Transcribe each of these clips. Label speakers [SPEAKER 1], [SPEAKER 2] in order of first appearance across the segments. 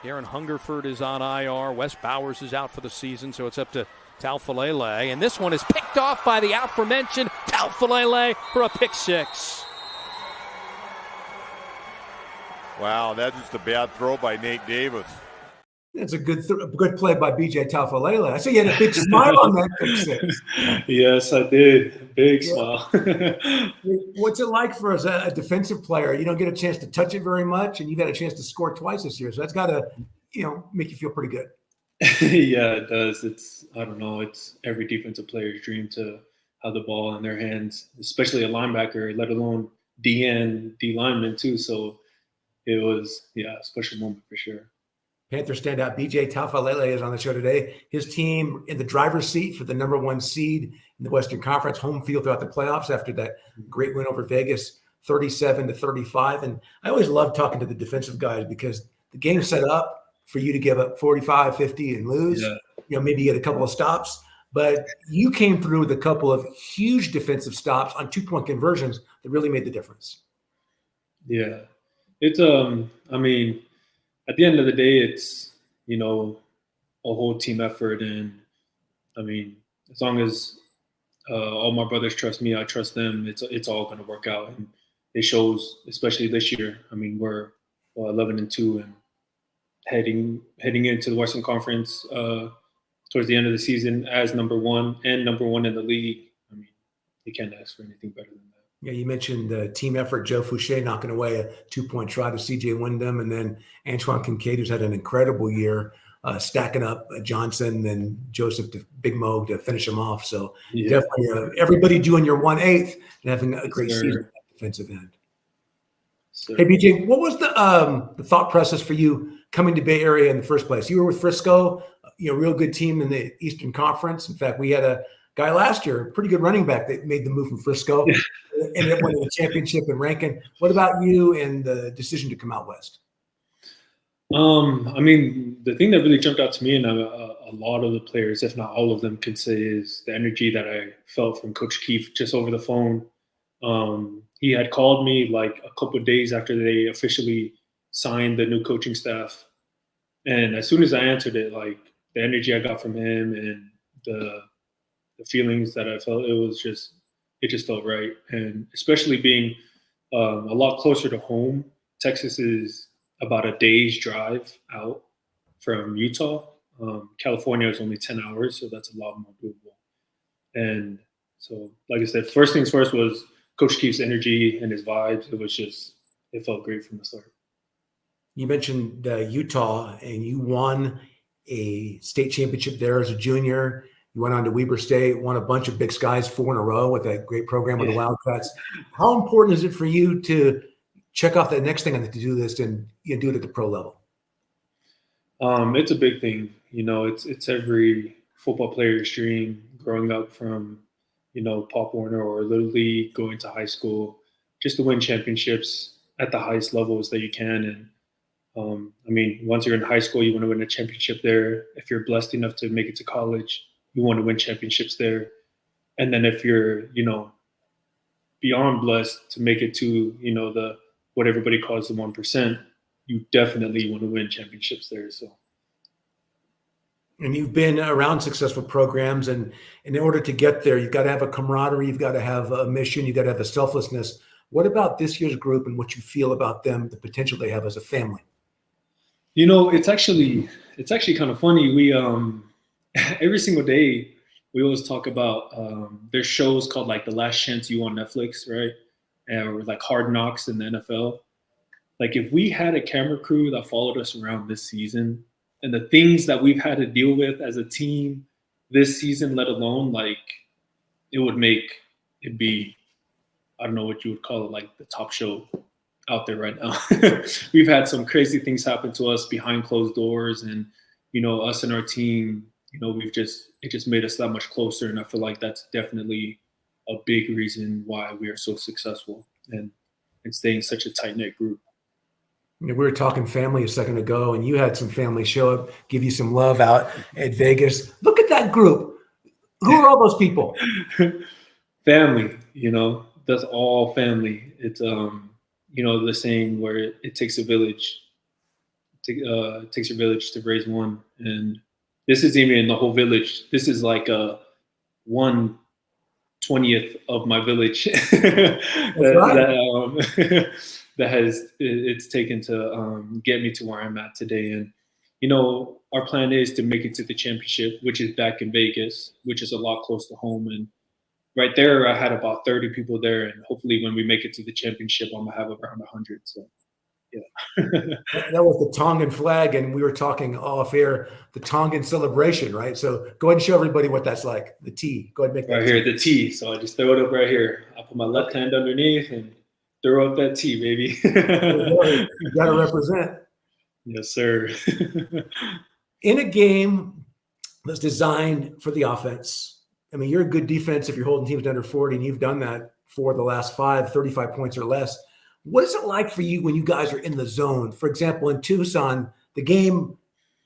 [SPEAKER 1] Darren Hungerford is on IR. Wes Bowers is out for the season, so it's up to Taufalele. And this one is picked off by the aforementioned Taufalele for a pick six.
[SPEAKER 2] Wow, that's just a bad throw by Nate Davis.
[SPEAKER 3] It's a good play by BJ Taufalele. I see you had a big smile on that pick six.
[SPEAKER 4] Yes, I did. Big smile.
[SPEAKER 3] What's it like for a defensive player? You don't get a chance to touch it very much, and you've had a chance to score twice this year. So that's got to, make you feel pretty good.
[SPEAKER 4] Yeah, it does. It's every defensive player's dream to have the ball in their hands, especially a linebacker, let alone D lineman too. So it was, a special moment for sure.
[SPEAKER 3] Panther standout BJ Taufalele is on the show today. His team in the driver's seat for the number 1 seed in the Western Conference, home field throughout the playoffs after that great win over Vegas, 37-35. And I always love talking to the defensive guys because the game's set up for you to give up 45, 50 and lose. Yeah. Maybe get a couple of stops. But you came through with a couple of huge defensive stops on 2-point conversions that really made the difference.
[SPEAKER 4] Yeah. It's, at the end of the day, it's, a whole team effort. And, as long as all my brothers trust me, I trust them, it's all going to work out. And it shows, especially this year. We're 11-2 and heading into the Western Conference towards the end of the season as number 1 in the league. You can't ask for anything better than that.
[SPEAKER 3] Yeah, you mentioned the team effort, Joe Fouché knocking away a 2-point try to C.J. Wyndham, and then Antoine Kincaid, who's had an incredible year, stacking up Johnson and Joseph Big Mo to finish him off. So definitely everybody doing your 1/8 and having a great season at the defensive end. Hey, BJ, what was the thought process for you coming to Bay Area in the first place? You were with Frisco, real good team in the Eastern Conference. In fact, we had a guy last year, a pretty good running back that made the move from Frisco, ended up winning the championship in Rankin. What about you and the decision to come out west?
[SPEAKER 4] The thing that really jumped out to me, and a lot of the players, if not all of them, could say, is the energy that I felt from Coach Keefe just over the phone. He had called me like a couple of days after they officially signed the new coaching staff. And as soon as I answered it, like the energy I got from him and the feelings that I felt, it just felt right. And especially being a lot closer to home, Texas is about a day's drive out from Utah. California is only 10 hours, so that's a lot more doable. And so, like I said, first things first was Coach Keefe's energy and his vibes. It felt great from the start.
[SPEAKER 3] You mentioned Utah, and you won a state championship there as a junior. You went on to Weber State, won a bunch of Big Skies 4 in a row with that great program with the Wildcats. How important is it for you to check off that next thing on the to-do list and do it at the pro level?
[SPEAKER 4] It's a big thing. It's every football player's dream growing up from, Pop Warner or Little League, going to high school, just to win championships at the highest levels that you can. And once you're in high school, you want to win a championship there. If you're blessed enough to make it to college, you want to win championships there. And then if you're, beyond blessed to make it to, what everybody calls the 1%, you definitely want to win championships there. So.
[SPEAKER 3] And you've been around successful programs, and in order to get there, you've got to have a camaraderie, you've got to have a mission, you've got to have a selflessness. What about this year's group and what you feel about them, the potential they have as a family?
[SPEAKER 4] It's actually kind of funny. We every single day we always talk about there's shows called like The Last Chance U on Netflix, right? Or like Hard Knocks in the NFL. Like if we had a camera crew that followed us around this season and the things that we've had to deal with as a team this season, let alone like it'd be, I don't know what you would call it, like the top show out there right now. We've had some crazy things happen to us behind closed doors, and us and our team, it just made us that much closer. And I feel like that's definitely a big reason why we are so successful and staying such a tight-knit group.
[SPEAKER 3] We were talking family a second ago, and you had some family show up, give you some love out at Vegas. Look at that group. Who are all those people?
[SPEAKER 4] Family, that's all family. It's, the saying where it takes a village takes your village to raise one, and this is even in the whole village. This is like a 1/20th of my village that has it's taken to get me to where I'm at today. And our plan is to make it to the championship, which is back in Vegas, which is a lot close to home. And right there, I had about 30 people there, and hopefully, when we make it to the championship, I'm gonna have around 100. So. Yeah.
[SPEAKER 3] That was the Tongan flag, and we were talking off air, the Tongan celebration, right? So go ahead and show everybody what that's like. The T. Go ahead and make that
[SPEAKER 4] right here, the T. So I just throw it up right here. I put my left hand underneath and throw up that T, baby.
[SPEAKER 3] You got to represent.
[SPEAKER 4] Yes, sir.
[SPEAKER 3] In a game that's designed for the offense, I mean, you're a good defense if you're holding teams to under 40, and you've done that for the last 35 points or less. What is it like for you when you guys are in the zone? For example, in Tucson, the game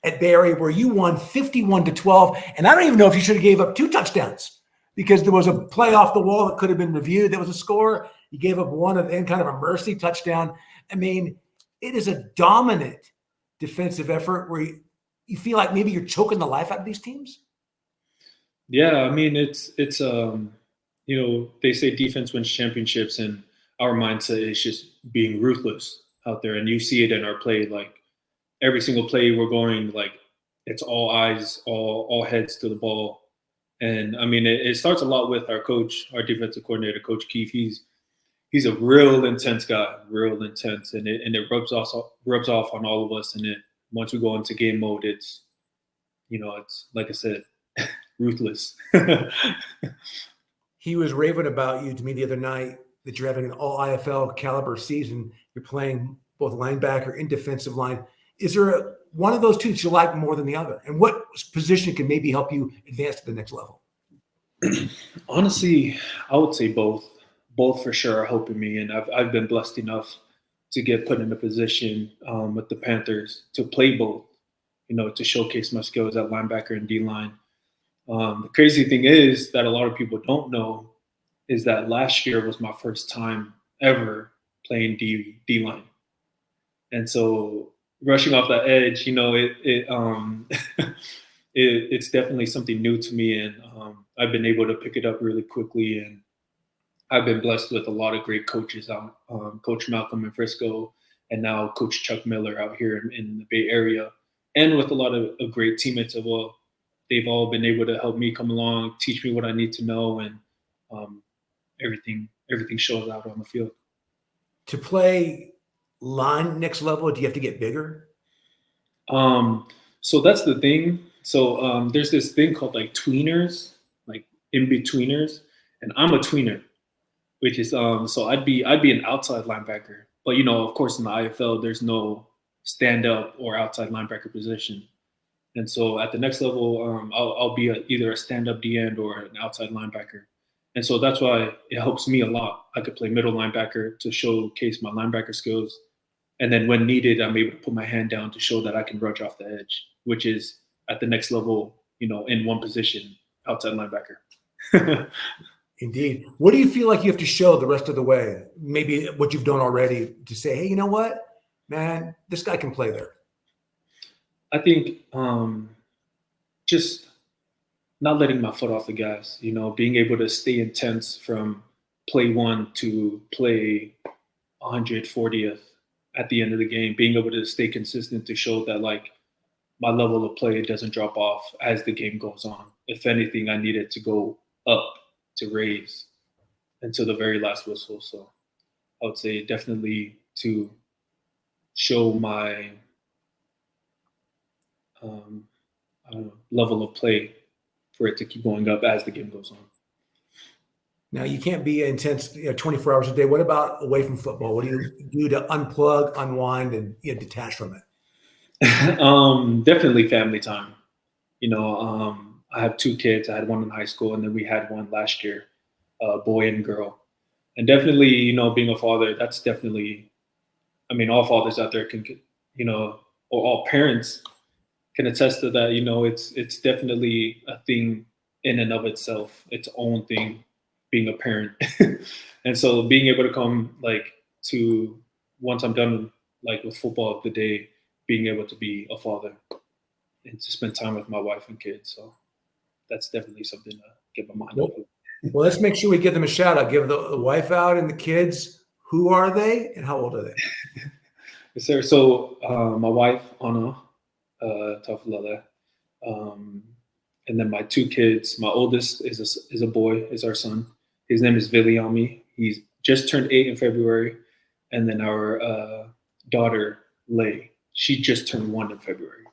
[SPEAKER 3] at Bay Area where you won 51-12, and I don't even know if you should have gave up 2 touchdowns because there was a play off the wall that could have been reviewed. There was a score. You gave up one and kind of a mercy touchdown. I mean, it is a dominant defensive effort where you feel like maybe you're choking the life out of these teams.
[SPEAKER 4] Yeah, I mean, it's they say defense wins championships, and our mindset is just being ruthless out there. And you see it in our play, like every single play we're going, like it's all eyes, all heads to the ball. And I mean, it starts a lot with our coach, our defensive coordinator, Coach Keefe. He's a real intense guy, real intense. And it rubs off on all of us. And once we go into game mode, it's like I said, ruthless.
[SPEAKER 3] He was raving about you to me the other night, that you're having an all IFL caliber season. You're playing both linebacker and defensive line. Is there one of those two that you like more than the other? And what position can maybe help you advance to the next level?
[SPEAKER 4] Honestly, I would say both. Both for sure are helping me. And I've been blessed enough to get put in a position with the Panthers to play both, to showcase my skills at linebacker and D-line. The crazy thing is that a lot of people don't know is that last year was my first time ever playing D-line. And so rushing off that edge, it's definitely something new to me. And I've been able to pick it up really quickly. And I've been blessed with a lot of great coaches out, Coach Malcolm in Frisco, and now Coach Chuck Miller out here in the Bay Area, and with a lot of great teammates as well. They've all been able to help me come along, teach me what I need to know, and everything shows out on the field. To
[SPEAKER 3] play line next level, do you have to get bigger?
[SPEAKER 4] So that's the thing. So there's this thing called like tweeners, like in-betweeners, and I'm a tweener, which is so I'd be an outside linebacker. But of course in the IFL there's no stand-up or outside linebacker position. And so at the next level, I'll be either a stand-up D end or an outside linebacker. And so that's why it helps me a lot. I could play middle linebacker to showcase my linebacker skills. And then when needed, I'm able to put my hand down to show that I can rush off the edge, which is at the next level, in one position, outside linebacker.
[SPEAKER 3] Indeed. What do you feel like you have to show the rest of the way? Maybe what you've done already to say, hey, you know what, man, this guy can play there.
[SPEAKER 4] I think just not letting my foot off the gas, being able to stay intense from play one to play 140th at the end of the game, being able to stay consistent to show that like my level of play doesn't drop off as the game goes on. If anything, I needed to go up to raise until the very last whistle. So I would say definitely to show my level of play for it to keep going up as the game goes on.
[SPEAKER 3] Now, you can't be intense 24 hours a day. What about away from football? What do you do to unplug, unwind, and detach from it?
[SPEAKER 4] Definitely family time. I have 2 kids. I had one in high school, and then we had one last year, a boy and girl. And definitely, being a father, that's definitely, all fathers out there can, or all parents can attest to that. It's definitely a thing in and of itself, its own thing, being a parent. And so being able to come to once I'm done with football of the day, being able to be a father and to spend time with my wife and kids. So that's definitely something to get my mind off of.
[SPEAKER 3] Well, let's make sure we give them a shout out. Give the wife out and the kids. Who are they and how old are they?
[SPEAKER 4] Yes, sir. So my wife, Anna Taufalele, and then my 2 kids. My oldest is a boy, is our son. His name is Viliami. He's just turned 8 in February. And then our daughter, Lay, she just turned 1 in February.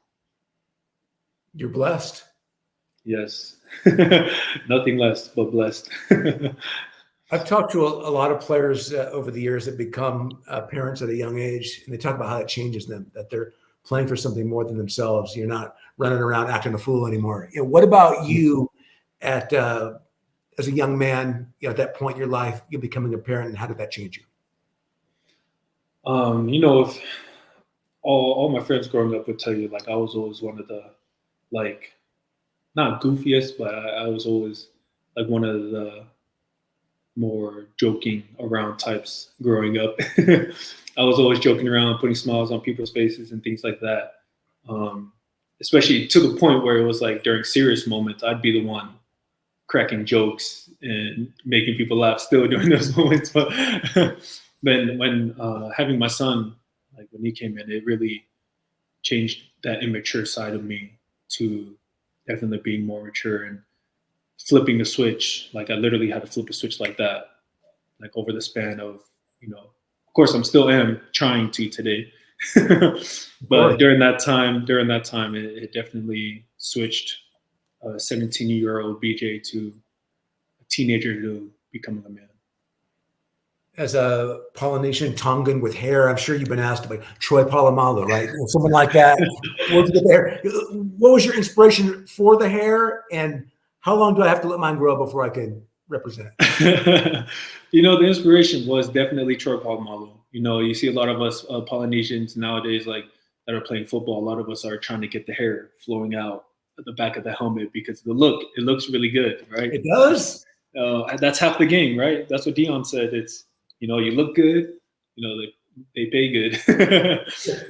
[SPEAKER 3] You're blessed.
[SPEAKER 4] Yes. Nothing less but blessed.
[SPEAKER 3] I've talked to a lot of players over the years that become parents at a young age, and they talk about how it changes them, that they're playing for something more than themselves. You're not running around acting a fool anymore. What about you as a young man, at that point in your life, you're becoming a parent, and how did that change you?
[SPEAKER 4] If all my friends growing up would tell you, like, I was always one of the, like, not goofiest, but I was always like one of the more joking around types growing up. I was always joking around, putting smiles on people's faces and things like that. Especially to the point where it was like during serious moments, I'd be the one cracking jokes and making people laugh still during those moments. But then when having my son, like when he came in, it really changed that immature side of me to definitely being more mature and flipping the switch. Like I literally had to flip a switch like that, like over the span of, of course I'm still am trying to today, but during that time, it definitely switched a 17-year-old BJ to a teenager to becoming a man.
[SPEAKER 3] As a Polynesian Tongan with hair, I'm sure you've been asked about Troy Polamalu, right? Someone like that. Where'd you get the hair? What was your inspiration for the hair, and how long do I have to let mine grow before I can represent?
[SPEAKER 4] The inspiration was definitely Troy Polamalu. You see a lot of us Polynesians nowadays, like that are playing football. A lot of us are trying to get the hair flowing out at the back of the helmet because it looks really good, right?
[SPEAKER 3] It does.
[SPEAKER 4] That's half the game, right? That's what Dion said. It's you look good, they pay good.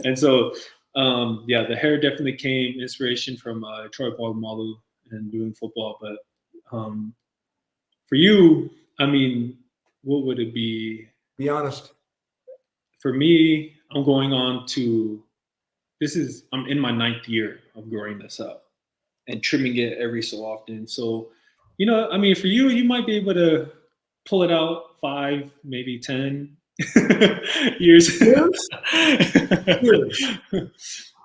[SPEAKER 4] And so, the hair definitely came inspiration from Troy Polamalu and doing football. But for you, I mean, what would it be?
[SPEAKER 3] Be honest.
[SPEAKER 4] For me, I'm going on to, I'm in my 9th year of growing this up and trimming it every so often. So, for you, you might be able to pull it out 5, maybe 10 years.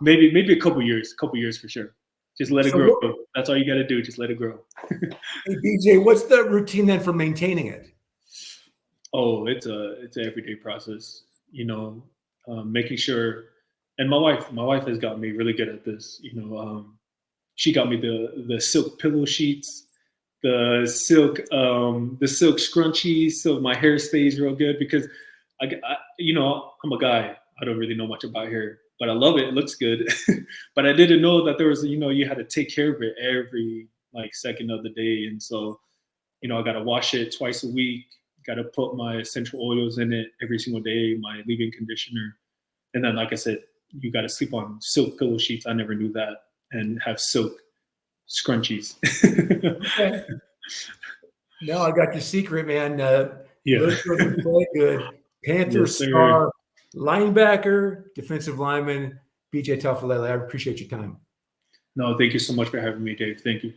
[SPEAKER 4] Maybe a couple years for sure. Just let it grow. That's all you got to do. Just let it grow.
[SPEAKER 3] Hey, BJ, what's the routine then for maintaining it?
[SPEAKER 4] Oh, it's an everyday process, making sure, and my wife has got me really good at this. She got me the silk pillow sheets, the silk scrunchies, so my hair stays real good because I'm a guy. I don't really know much about hair, but I love it. It looks good. But I didn't know that there was, you had to take care of it every second of the day. And so, I got to wash it twice a week. Got to put my essential oils in it every single day, my leave-in conditioner. And then, like I said, you got to sleep on silk pillow sheets. I never knew that. And have silk scrunchies.
[SPEAKER 3] Okay. No, I got your secret, man. Look good, play good. Panthers star, linebacker, defensive lineman, BJ Taufalele. I appreciate your time.
[SPEAKER 4] No, thank you so much for having me, Dave. Thank you.